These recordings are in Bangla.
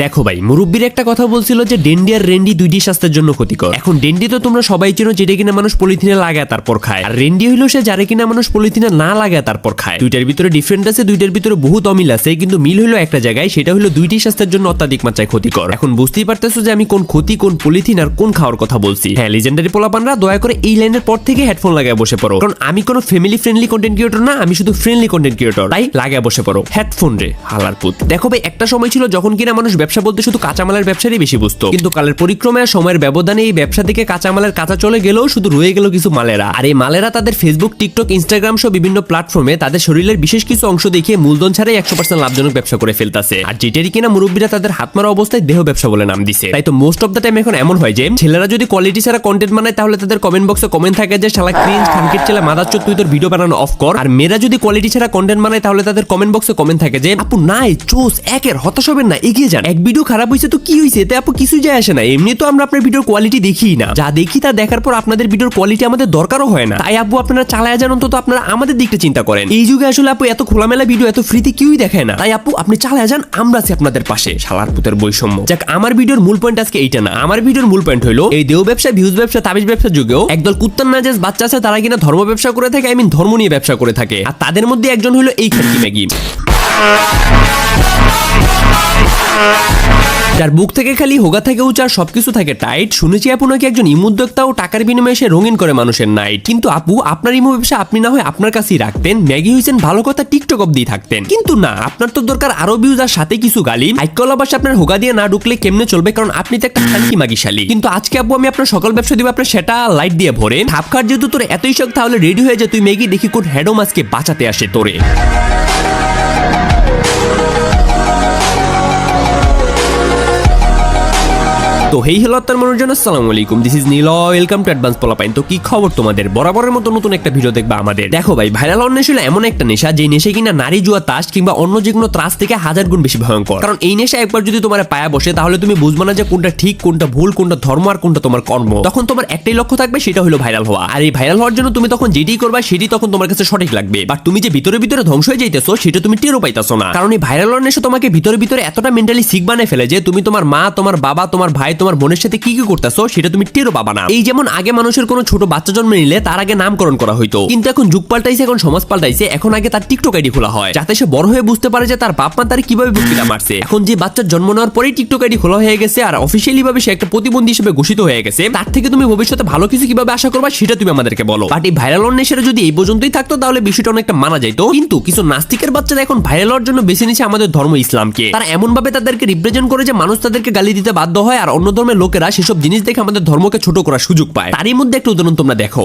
দেখো ভাই, মুরব্বীর একটা কথা বলছিল যে ডেন্ডি আর রেন্ডি দুইটি স্বাস্থ্যের জন্য ক্ষতিকর। এখন ডেন্ডি তো তোমরা সবাই চেনো, যেটা কিনা মানুষ পলিথিনে লাগায় তারপর খায়, আর রেন্ডি হইলো সে যারে কিনা মানুষ পলিথিনে না লাগায় তারপর খায়। দুইটার ভিতরে ডিফারেন্ট আছে, দুইটার ভিতরে বহুত অমিল আছে, কিন্তু মিল হইলো একটা জায়গায়, সেটা হলো দুইটি স্বাস্থ্যের জন্য অত্যাধিক মাত্রায় ক্ষতিকর। এখন বুঝতেই পারতেছো যে আমি কোন ক্ষতি, কোন পলিথিন আর কোন খাওয়ার কথা বলছি। হ্যাঁ, লিজেন্ডারি পোলাপানরা দয়া করে এই লাইনের পর থেকে হেডফোন লাগায় বসে পড়ো, কারণ আমি কোনো ফ্যামিলি ফ্রেন্ডলি কন্টেন্ট ক্রিয়েটর না, আমি শুধু ফ্রেন্ডলি কন্টেন্ট ক্রিয়েটর। তাই লাগায় বসে পড়ো হেডফোন রে হালার পুত। দেখো ভাই, একটা সময় ছিল যখন কিনা মানুষ ব্যবসা বলতে শুধু কাঁচামালের ব্যবসারই বেশি বুঝতো, কিন্তু কালের পরিক্রমায় সময়ের ব্যবধানে এই ব্যবসা থেকে কাঁচামালের কাঁচা চলে গেলেও শুধু রয়ে গেল কিছু মালেরা। আর এই মালেরা তাদের ফেসবুক, টিকটক, ইনস্টাগ্রাম সহ বিভিন্ন প্ল্যাটফর্মে তাদের শরীরের বিশেষ কিছু অংশ দেখিয়ে মূলধন ছাড়াই 100% লাভজনক ব্যবসা করে ফেলতেছে। আর যেটারই কিনা মুরব্বীরা তাদের হাত মারা অবস্থায় দেহ ব্যবসা বলে নাম দিছে। তাই তো মোস্ট অফ দ্য টাইম এখন এমন হয় যে ছেলেরা যদি কোয়ালিটি ছাড়া কন্টেন্ট বানায়, তাহলে তাদের কমেন্ট বক্সে কমেন্ট থাকে যে শালা ক্রিঞ্জ, খানকির ছেলে, মাদারচোদ, তুই তোর ভিডিও বানানো অফ কর। আর মেয়েরা যদি কোয়ালিটি ছাড়া কন্টেন্ট বানায়, তাহলে তাদের কমেন্ট বক্সে কমেন্ট থাকে যে আপু নাই চোস একের, হতাশ হবেন না, এগিয়ে যান। এক ভিডিও খারাপ হয়েছে তো কি হয়েছে, এতে আপু কিছু যায় আসে না। এমনি তো আমরা আপনার ভিডিওর কোয়ালিটি দেখিই না, যা দেখি তা দেখার পর আপনাদের ভিডিওর কোয়ালিটি আমাদের দরকারও হয় না। তাই আপু আপনারা চালায় যান, অন্তত আপনারা আমাদের দিকটা চিন্তা করেন। এই যুগে আসলে আপু এত খোলামেলা ভিডিও এত ফ্রিতে কেউই দেখায় না। তাই আপু আপনি চালায় যান, আমরা আছি আপনাদের পাশে। শালার পুতের বৈষম্য। যাক, আমার ভিডিওর মূল পয়েন্ট আজকে এইটা না। আমার ভিডিওর মূল পয়েন্ট হলো এই দেহ ব্যবসা, ভিউজ ব্যবসা, তাবিজ ব্যবসার যুগেও একদল কুত্তার নাজেজ বাচ্চা আছে, তারা কিনা ধর্ম ব্যবসা করে থাকে, আই মিন ধর্ম নিয়ে ব্যবসা করে থাকে। আর তাদের মধ্যে একজন হলো এই খানকি ম্যাগি, যার বুক থেকে খালি হোগা থেকে উচার সবকিছু থাকে টাইট। শুনেছি আপু নাকি একজন ইমুদ্যোক্তা ও টাকার বিনিময়ে সে রঙিন করে মানুষের নাইট। কিন্তু আপু, আপনার ইমো ব্যবসা আপনি না হয় আপনার কাছেই রাখতেন, ম্যাগি হয়েছেন ভালো কথা, টিকটক অব্দি থাকতেন। কিন্তু না, আপনার তো দরকার আরো ভিউজ আর সাথে কিছু গালি। আইকলা বাসা আপনার হোগা দিয়ে না ঢুকলে কেমনে চলবে, কারণ আপনি তো একটা খানকি মাগিশালী। কিন্তু আজকে আপু আমি আপনার সকল ব্যবসা দিব আপনার সেটা লাইট দিয়ে ভরে। ঠাপখাট যেহেতু তোর এতই শখ, তাহলে রেডি হয়ে যা, তুই ম্যাগি দেখি কোন হ্যাডো মাছকে বাঁচাতে আসে তোরে। তো হেই হ্যালো তার মানুষজন, আসসালামু আলাইকুম, this is Neel, welcome to advance Polapain. তো কি খবর তোমাদের? বরাবরের মতো নতুন একটা ভিডিও দেখবা আমাদের। দেখো ভাই, ভাইরাল হওয়ার নেশা হলো এমন একটা নেশা, যে নেশা কিনা নারী, জুয়া, তাস কিংবা অন্য যে কোনো ত্রাস থেকে 1000 গুণ বেশি ভয়ঙ্কর। কারণ এই নেশা একবার যদি তোমার পায়া বসে, তাহলে তুমি বুঝবে না যে কোনটা ঠিক, কোনটা ভুল, কোনটা ধর্ম আর কোনটা তোমার কর্ম। তখন তোমার একটাই লক্ষ্য থাকবে, সেটা হলো ভাইরাল হওয়া। আর এই ভাইরাল হওয়ার জন্য তুমি তখন যেটি করবা সেটি তখন তোমার কাছে সঠিক লাগবে। বাট তুমি যে ভিতরে ভিতরে ধ্বংস হয়ে যাইতেছো, সেটা তুমি টেরও পাইতেছো না। কারণ এই ভাইরাল হওয়ার নেশা তোমাকে ভিতরে ভিতরে এতটা মেন্টালি সিক বানায় ফেলে যে তুমি তোমার মা, তোমার বাবা, তোমার ভাই, তোমার বোনের সাথে কি করতেছো সেটা তুমি টেরও পাবা না। এই যেমন আগে মানুষের কোনো ছোট বাচ্চা জন্ম নিলে তার আগে নামকরণ করা হইতো, কিন্তু এখন যুগ পাল্টাইছে, এখন সমাজ পাল্টাইছে। এখন আগে তার টিকটক আইডি খোলা হয়, যাতে সে বড় হয়ে বুঝতে পারে যে তার বাপ মা তার কিভাবে বক্তৃতা মারছে। এখন যে বাচ্চার জন্ম নেওয়ার পরেই টিকটক আইডি খোলা হয়ে গেছে আর অফিসিয়ালি ভাবে সে একটা প্রতিবন্ধী হিসেবে ঘোষিত হয়ে গেছে, তার থেকে তুমি ভবিষ্যতে ভালো কিছু কিভাবে আশা করবা সেটা তুমি আমাদেরকে বলো। বাট এই ভাইরাল হওয়ার নেশাটা যদি এই পর্যন্তই থাকতো, তাহলে বিষয়টা অনেকটা মানা যাইতো। কিন্তু কিছু নাস্তিকের বাচ্চারা এখন ভাইরাল হওয়ার জন্য বেছে নিচ্ছে আমাদের ধর্ম ইসলামকে। তারা এমন ভাবে তাদেরকে রিপ্রেজেন্ট করে যে মানুষ তাদেরকে গালি দিতে বাধ্য হয়, আর অন্য ধর্মের লোকেরা সেসব জিনিস দেখে আমাদের ধর্মকে ছোট করার সুযোগ পায়। তারই মধ্যে একটা উদাহরণ তোমরা দেখো।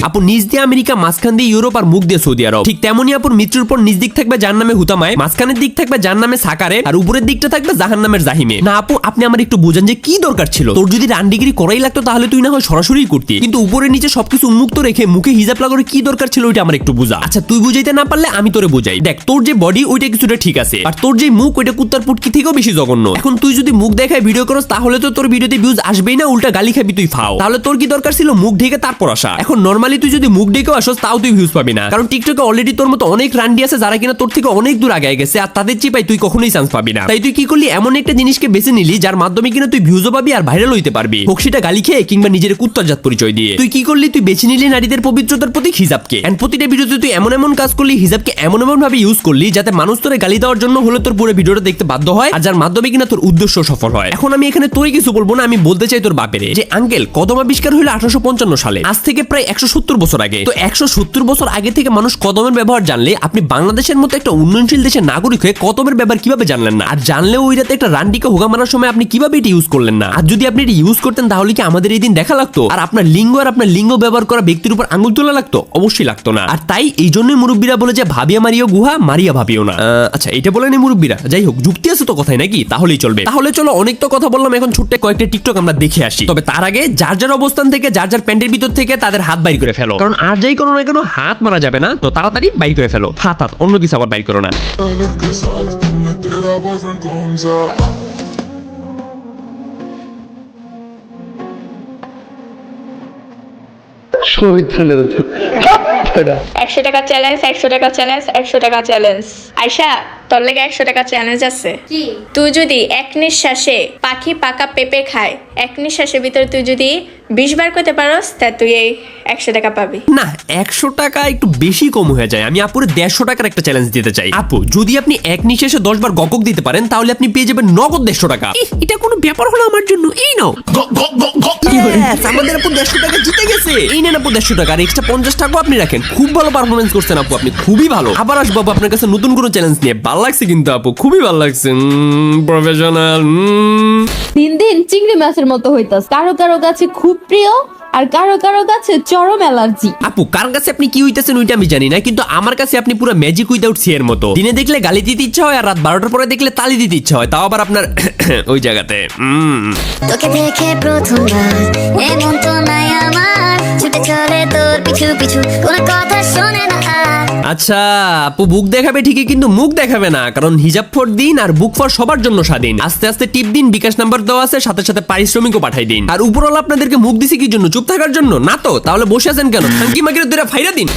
আপু নিজ দিয়ে আমেরিকা, মাঝখান দিয়ে ইউরোপ আর মুখ দিয়ে সৌদি আরব। ঠিক তেমনই আপুর মৃত্যুর পর নিজ দিক থাকবে যার নামে হুতামায়, মাঝখানের দিক থাকবে যার নামে সাকারে, আর উপরের দিকটা থাকবে জাহান্নামের জাহিমে। না আপু, আপনি আমার একটু বুঝান যে কি দরকার ছিল? তোর যদি রান ডিগ্রি করাই লাগতো, তাহলে তুই না হয় সরাসরি করতি, কিন্তু উপরে নিচে সবকিছু উন্মুক্ত রেখে মুখে হিজাব লাগানোর কি দরকার ছিল, ওইটা আমার একটু বুঝা। আচ্ছা, তুই বুঝাইতে না পারলে আমি তোরে বুঝাই। দেখ, তোর যে বডি ওইটা কিছুটা ঠিক আছে, আর তোর যে মুখ ওইটা কুত্তার পুটকি থেকেও বেশি জঘন্য। এখন তুই যদি মুখ দেখায় ভিডিও করস, তাহলে তো তোর ভিডিওতে ভিউজ আসবেই না, উল্টা গালি খাবি তুই ফাও। তাহলে তোর কি দরকার ছিল মুখ ঢেকে তারপর আসা? এখন নরমালি তুই যদি মুখ ঢেকে আসস, তাও তুই ভিউজ পাবি না, কারণ টিকটকে অলরেডি তোর মতো অনেক রান্ডি আছে যারা কিনা তোর থেকে অনেক দূর আগে গেছে, আর তাদের চিপাই তুই কখনোই চান্স পাবি না। তাই তুই কি করলি, এমন একটা জিনিসকে বেছে নিলি যার মাধ্যমে কিনা তুই ভিউজও পাবি আর ভাইরাল হইতে পারবি, হোক সেটা গালি খেয়ে কিংবা নিজের কুত্তার জাত পরিচয় দিয়ে। তুই কি করলি, তুই বেছে নিলি নারীদের পবিত্রতার প্রতীক হিজাবকে। এন্ড প্রতিটা ভিডিওতে তুই এমন এমন কাজ করলি, হিজাবকে এমন এমন ভাবে ইউজ করলি যাতে মানুষ তোরে গালি দেওয়ার জন্য হলো তোর পুরো ভিডিওটা দেখতে বাধ্য হয়, আর যার মাধ্যমে কিনা তোর উদ্দেশ্য সফল হয়। এখন আমি এখানে তোরে কিছু বলবো না, আমি বলতে চাই তোর বাপেরে যে আঙ্কেল, কদম আবিষ্কার হলো 1855 সালে, আজ থেকে প্রায় 170 বছর আগে। তো 170 বছর আগে থেকে মানুষ কদমের ব্যবহার জানলে, আপনি বাংলাদেশের মতো একটা উন্নয়নশীল দেশের নাগরিক হয়ে কদমের ব্যবহার কিভাবে জানলেন না? আর জানলেও ওই রাতে একটা রান্ডিকে হোগা মারার সময় আপনি কিভাবে এটা ইউজ করলেন না? আর যদি আপনি এটা ইউজ করতেন, তাহলে কি আমাদের এই দিন দেখা লাগতো? আর আপনার লিঙ্গ ব্যবহার করা ব্যক্তির উপর আঙুল তোলা লাগতো? অবশ্যই লাগতো না। আর তাই এই জন্যই মুরব্বীরা বলে যে ভাবিয়া মারিও গুহা, মারিয়া ভাবিও না। আচ্ছা, এটা বলেন মুরব্বীরা। যাই হোক, যুক্তি আছে তো কথাই নাকি? তাহলেই চলবে। তাহলে চলো, অনেক তো কথা বললাম, এখন ছোট্ট কয়েকটা টিকটক আমরা দেখে আসি। তবে তার আগে যার যার অবস্থান থেকে, যার যার প্যান্টের ভিতর থেকে তাদের হাত বাইর করে ফেলো, কারণ আর যাই কোনো না কেন হাত মারা যাবে না। তো তাড়াতাড়ি বাইর করে ফেলো হাত, অন্য কিছু আবার বাইর করো না। 100 টাকা চ্যালেঞ্জ, 100 টাকা চ্যালেঞ্জ, 100 টাকা চ্যালেঞ্জ। আয়শা, তোর লেগে 100 টাকা চ্যালেঞ্জ আছে। কি? তুই যদি এক নিঃশ্বাসে পাখি পাকা পেঁপে খায়, এক নিঃশ্বাসের ভিতরে তুই যদি 20 বার করতে পারস, তা তুই এই 100 টাকা পাবি। না 100 টাকা একটু বেশি কম হয়ে যায়। আমি আপুরে 150 টাকার একটা চ্যালেঞ্জ দিতে চাই। আপু যদি আপনি এক নিঃশ্বাসে 10 বার গকক দিতে পারেন তাহলে আপনি পেয়ে যাবেন নগদ 150 টাকা। এটা কোনো ব্যাপার হলো আমার জন্য? এই নাও। Yes, আমাদের আপু 150 টাকা জিতে গেছে। এই নেন আপু 150 টাকা, আর এক্সট্রা 50 টাকাও আপনি রাখেন। খুব ভালো পারফরমেন্স করছেন আপু, আপনি খুবই ভালো। আবার আসবো আপু আপনার কাছে নতুন কোনো চ্যালেঞ্জ নিয়ে। ভালো লাগছে কিন্তু আপু, খুবই ভালো লাগছে। প্রফেশনাল। দিন দিন চিংড়ি মাছের মতো হইতাস, কারো কারো কাছে খুব প্রিয় আর কারো কারো কাছে চরম অ্যালার্জি। আপু কার কাছে আপনি কি হইতেছেন ওইটা আমি জানি না, কিন্তু আমার কাছে আপনি পুরো ম্যাজিক উইদাউট সি এর মতো। দিনে দেখলে গালি দিতে ইচ্ছা হয়, আর রাত 12টার পরে দেখলে তালি দিতে ইচ্ছা হয়, তাও আবার আপনার ওই জায়গাতে। তোকে দেখে প্রথমবার এমন তো নাই আমার, ছুটে চলে তোর পিছু পিছু, কোনো কথা শোনে না আর। আচ্ছা আপু বুক দেখাবে ঠিকই, কিন্তু মুখ দেখাবে না, কারণ হিজাব ফর দিন আর বুক ফর সবার জন্য স্বাধীন। আস্তে আস্তে টিপ দিন, বিকাশ নাম্বার দেওয়া আছে, সাথে সাথে পারিশ্রমিকও পাঠাই দিন। আর উপরওয়ালা আপনাদেরকে মুখ দিছে কি জন্য? চুপ থাকার জন্য না তো? তাহলে বসে আছেন কেন? ফাঙ্কি মাগির দুইটা ফাইরা দিন।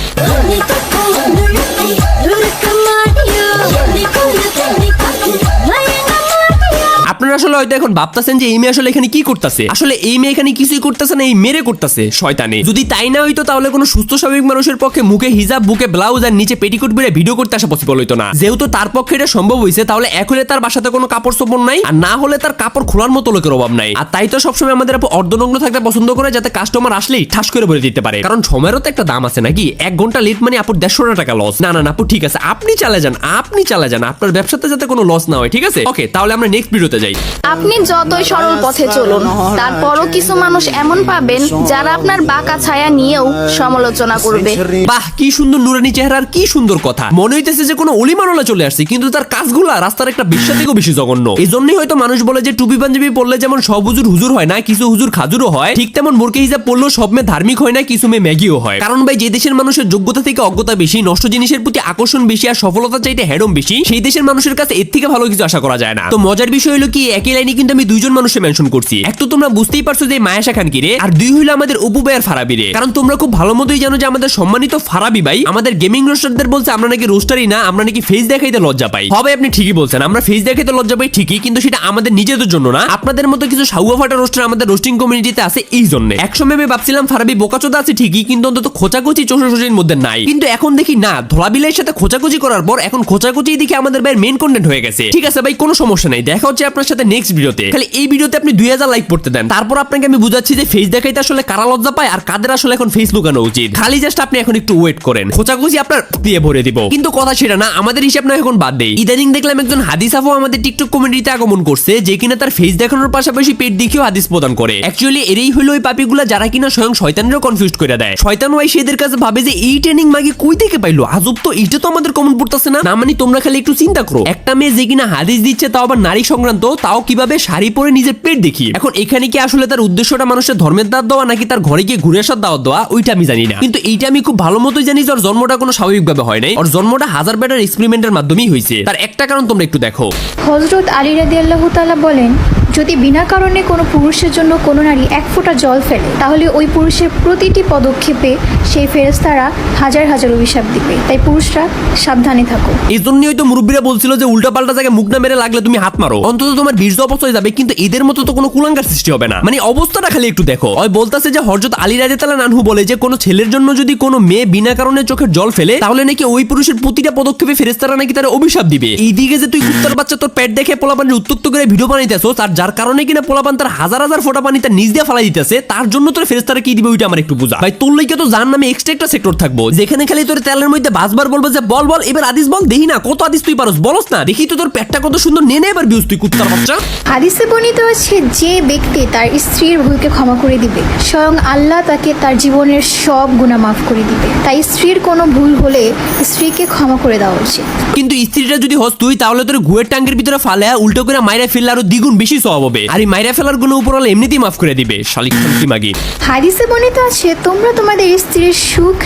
আপনারা আসলে হয়তো এখন ভাবতাছেন যে এই মেয়ে আসলে এখানে কি করতেছে। আসলে এই মেয়ে এখানে কিছুই করতেছে না, এই মেরে করতেছে শয়তানে। যদি তাই না হইতো তাহলে কোনো সুস্থ স্বাভাবিক মানুষের পক্ষে মুখে হিজাব, বুকে ব্লাউজ আর নিচে পেটিকোট পরে ভিডিও করতে আসা পসিবল হইতো না। যেহেতু তার পক্ষে এটা সম্ভব হয়েছে, তাহলে এক হলে তার বাসাতে কোনো কাপড় চোপড় নাই, আর না হলে তার কাপড় খোলার মতো লোকের অভাব নাই। আর তাই তো সবসময় আমাদের আপু অর্ধনগ্ন থাকতে পছন্দ করে, যাতে কাস্টমার আসলেই ঠাস করে বলে দিতে পারে। কারণ সময়েরও তো একটা দাম আছে নাকি? 1 ঘন্টা লেট মানে আপুর 150 টাকা লস। না না আপু ঠিক আছে, আপনি চালে যান, আপনি চালে যান, আপনার ব্যবসাতে যাতে কোনো লস না হয়, ঠিক আছে? ওকে, তাহলে আমরা নেক্সট ভিডিওতে যাই। আপনি যতই সরল পথে চলুন, তারপরও কিছু মানুষ এমন পাবেন যারা আপনার বাঁকা ছায়া নিয়েও সমালোচনা করবে। বাহ কি সুন্দর নুরানি চেহারা, আর কি সুন্দর কথা। মনে হইতেছে যে কোনো অলিমানলা চলে আসছে, কিন্তু তার কাজগুলা রাস্তার একটা বিশ্বাস থেকেও বেশি জঘন্য। এই জন্যই হয়তো মানুষ বলে যে টুপি পাঞ্জাবি পরলে যেমন সব হুজুর হুজুর হয় না, কিছু হুজুর খাজুরও হয়, ঠিক তেমন বোরকা হিজাব পরলেও সব মেয়ে ধার্মিক হয় না, কিছু মেয়ে ম্যাগিও হয়। কারণ ভাই যে দেশের মানুষের যোগ্যতা থেকে অজ্ঞতা বেশি, নষ্ট জিনিসের প্রতি আকর্ষণ বেশি, আর সফলতা চাইতে হ্যাডম বেশি, সেই দেশের মানুষের কাছে এর থেকে ভালো কিছু আশা করা যায় না। তো মজার বিষয় হলো কি, একই লাইনে কিন্তু আমি দুইজন মানুষের মেনশন করছি। এক তো তোমরা বুঝতেই পারছো যে মায়াশা খান কি রে, আর দুই হইলো আমাদের অপু ভাই আর ফারাবি রে। কারণ তোমরা খুব ভালো মতোই জানো যে আমাদের সম্মানিত ফারাবি ভাই আমাদের গেমিং রোস্টারদের বলছে আমরা নাকি রোস্টারই না, আমরা নাকি ফেস দেখাইতে লজ্জা পাই। হবে আপনি ঠিকই বলছেন, আমরা ফেস দেখাইতে লজ্জা পাই ঠিকই, কিন্তু সেটা আমাদের নিজেদের জন্য না, আপনাদের মতো কিছু সাউয়া ফাটা রোস্টার আমাদের রোস্টিং কমিউনিটিতে আছে এই জন্য। একসময় আমি ভাবছিলাম ফারাবি বোকাচোদা আছে ঠিকই, কিন্তু অন্তত খোঁচাকুচি চোষাচুষির মধ্যে নাই। কিন্তু এখন দেখি না, ধলাবিলাইয়ের সাথে খোঁচাকুচি করার পর এখন খোঁচাকুচি দেখি আমাদের ভাইয়ের মেইন কন্টেন্ট হয়ে গেছে। ঠিক আছে ভাই, কোনো সমস্যা নাই, দেখা হচ্ছে আপনার সাথে নেক্সট ভিডিওতে। খালি এই ভিডিওতে আপনি 2000 লাইক করতে দেন, তারপর আপনাকে আমি বুঝাচ্ছি যে ফেস দেখাইতে আসলে কারা লজ্জা পায় আর কাদের আসলে এখন ফেস লুকানো উচিত। খালি জাস্ট আপনি এখন একটু ওয়েট করেন, খোঁচাখুচি আপনার দিয়ে ভরে দিব। কিন্তু কথা সেটা না, আমাদের হিসাব না এখন বাদ দেই। ইদানিং দেখলাম একজন হাদিস আফু আমাদের টিকটক কমিউনিটিতে আগমন করছে, যে কিনা তার ফেস দেখানোর পাশাপাশি পেট দেখিয়েও হাদিস প্রদান করে। অ্যাকচুয়ালি এরই হলো ওই পাপিগুলা যারা কিনা স্বয়ং শয়তানেরও কনফিউজ করে দেয়। শয়তান ওই সেদের কাছে ভাবে যে এই ট্রেনিং মাগি কই থেকে পাইলো, আজব তো। এইটা তো আমাদের কমন পড়তেছে না। না মানে তোমরা খালি একটু চিন্তা করো, একটা মেয়ে যে কিনা হাদিস দিচ্ছে, তাও আবার নারী সংক্রান্ত, তাও কিভাবে শাড়ি পরে নিজের পেট দেখিয়ে। এখন এখানে কি আসলে তার উদ্দেশ্যটা মানুষের ধর্মের দাওয়াত দেওয়া নাকি তার ঘরে গিয়ে ঘুরে আসার দাওয়াত দেওয়া, ওইটা আমি জানি না। কিন্তু এইটা আমি খুব ভালো মতোই জানি যে ওর জন্মটা কোনো স্বাভাবিকভাবে হয় নাই, ওর জন্মটা হাজার বেটার এক্সপেরিমেন্টের মাধ্যমেই হয়েছে। তার একটা কারণ তোমরা একটু দেখো। হযরত আলী রাদিয়াল্লাহু তাআলা বলেন, যদি বিনা কারণে কোনো পুরুষের জন্য কোনো নারী 1 ফোঁটা জল ফেলে, তাহলে ওই পুরুষের প্রতিটি পদক্ষেপে সেই ফেরেশতারা হাজার হাজার অভিশাপ দিবে। তাই পুরুষরা সাবধানে থাকো। এই জন্যই হয়তো মুরব্বীরা বলছিল যে উল্টা পাল্টা জায়গায় মুখ না মেরে লাগলে তুমি হাত মারো, অন্তত তোমার বীর্য অপচয় যাবে, কিন্তু এদের মতো তো কোনো কুলাঙ্গার সৃষ্টি হবে না। মানে অবস্থাটা খালি একটু দেখো। ওই বলতাছে যে হযরত আলী রাদিয়াল্লাহু আনহু বলে যে কোনো ছেলের জন্য যদি কোনো মেয়ে বিনা কারণে চোখের জল ফেলে, তাহলে নাকি ওই পুরুষের প্রতিটা পদক্ষেপে ফেরেশতারা নাকি তার অভিশাপ দিবে। এইদিকে যে তুই কুত্তার বাচ্চা তোর পেট দেখে পোলাপানের উত্তক্ত করে ভিডিও বানাইতেছো, তার যার কারণে কিনা পোলাপান তার হাজার হাজার ফোঁটা পানি তার নিজ দিয়ে ফালাই দিতেছে, তার জন্য তোর ফেরেশতারা কি দিবে ওইটা আমার একটু বুঝা। ভাই তোর লাইকে তো জাহান্নামে এক্সট্রা একটা সেক্টর থাকবো, যেখানে খালি তোর তেলের মধ্যে বাসবার বলবো যে বল বল এবার হাদিস বল, দেখি না কত হাদিস তুই পারস, বলস না দেখি তো তোর পেটটা কত সুন্দর, নে এবার বিউস তুই কুত্তার বাচ্চা। হাদিসে বর্ণিত আছে, যে ব্যক্তি তার স্ত্রীর ভুলকে ক্ষমা করে দিবে, স্বয়ং আল্লাহ তাকে তার জীবনের সব গুনাহ মাফ করে দিবে। তাই স্ত্রীর কোনো ভুল হলে স্ত্রীকে ক্ষমা করে দেওয়া উচিত। কিন্তু স্ত্রীটা যদি হস তুই, তাহলে তোর গুয়ের টাঙ্গের ভিতরে ফালে উল্টো করে মাইরা ফেললে আরো দ্বিগুণ বেশি সওয়াব হবে। আর এই মাইরা ফেলার গুণ উপরওয়ালা এমনিতেই মাফ করে দিবে। শালিক খানকি মাগি। হাদিসে বর্ণিত আছে, তোমরা তোমাদের স্ত্রীর সুখ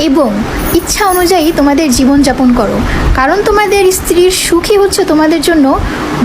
এবং ইচ্ছা অনুযায়ী তোমাদের জীবনযাপন করো, কারণ তোমাদের স্ত্রীর সুখী হচ্ছে তোমাদের জন্য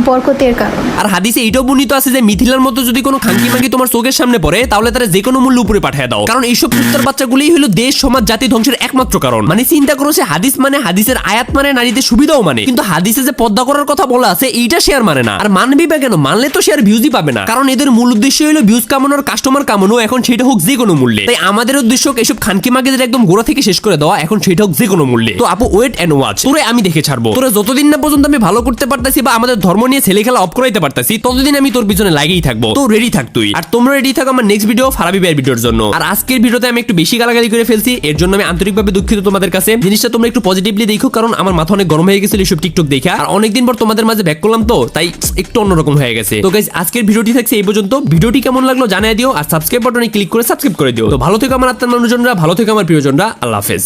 বরকতের কারণ। আর হাদিসে এটাও বর্ণিত আছে যে মিথিলার মতো যদি কোনো খানকি মাগি তোমার চোখের সামনে পড়ে তাহলে তারা যে কোনো মূল্য উপরে পাঠিয়ে দাও, কারণ এইসব কুত্তার বাচ্চাগুলোই হলো দেশ সমাজ জাতি ধ্বংসের একমাত্র কারণ। মানে চিন্তা করো, সে হাদিস মানে হাদিসের আয়াত মানে নারীদের সুবিধাও মানে, কিন্তু হাদিসে যে পর্দা করার কথা বলা আছে এইটা শেয়ার মানে না। আর মানবি বা কেন? মানলে তো শেয়ার ভিউজই পাবে না, কারণ এদের মূল উদ্দেশ্য হলো ভিউজ কামানোর, কাস্টমার কামানো, এখন সেটা হোক যে কোনো মূল্যে। তাই আমাদের উদ্দেশ্য এসব খানকি মাগিদের একদম গোড়া থেকে শেষ করে দেওয়া, এখন সেটা হোক যে কোনো মূল্যে। তো আপু ওয়েট এন্ড ওয়াচ, তোরে আমি দেখে ছাড়বো। তোরা যতদিন না পর্যন্ত আমি ভালো করতে পারতাছি বা আমাদের ধর্ম নিয়ে ছেলে খেলা অফ করাইতে পারতাছি ততদিন আমি তোর পিছনে লাগেই থাকবো। তো রেডি থাক তুই, আর তোমরা রেডি থাকো আমার নেক্সট ভিডিও ফারাবি ভাইয়ের ভিডিওর জন্য। আর আজকের ভিডিওতে আমি একটু বেশি গালাগালি করে ফেলছি, এর জন্য আমি আন্তরিকভাবে দুঃখিত তোমাদের কাছে। জিনিসটা তোমরা একটু পজিটিভলি দেখো, কারণ আমার মাথা অনেক গরম হয়ে গেছিল এসব টিকটক দেখা, আর অনেকদিন পর তোমাদের মাঝে ব্যাক করলাম তো তাই একটু অন্যরকম হয়ে গেছে। তো গাইস আজকের ভিডিওটি থাকছে এই পর্যন্ত। ভিডিওটি কেমন লাগলো জানিয়ে দিও, আর সাবস্ক্রাইব বাটনে ক্লিক করে সাবস্ক্রাইব করে দিও। তো ভালো থেকো আমার আত্মার মানুষজনরা, ভালো থেকো আমার প্রিয়জনরা, আল্লাহ হাফেজ।